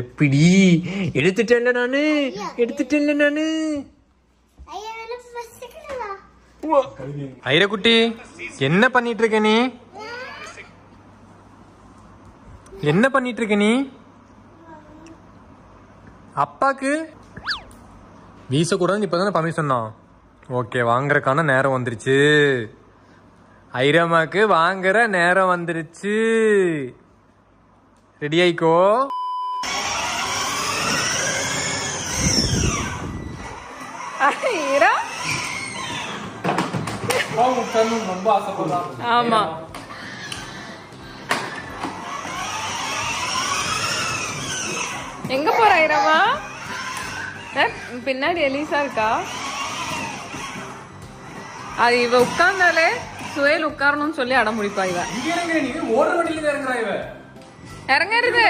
எப்படி எடுத்துட்டேன்ல நானு ஐரக்குட்டி, என்ன பண்ணிட்டு இருக்க நீ? என்ன பண்ணிட்டு இருக்க நீ? அப்பாக்கு வீசக்கூடாதுன்னு இப்பதானே பர்மிஷன் தான். ஓகே, வாங்குறதுக்கான நேரம் வந்துருச்சு. ஐரம்மாக்கு வாங்குற நேரம் வந்துருச்சு. ரெடி ஆயிக்கோ. ரொம்ப ஆசைப்படுறான். ஆமா, எங்க போற ஐரமா? பின்னாடி எலிசா இருக்கா. அது இவ உட்கார்ந்தாலே சுயல் உட்காரணும்னு சொல்லி அடம் முடிப்பா. இவ இறங்கருது.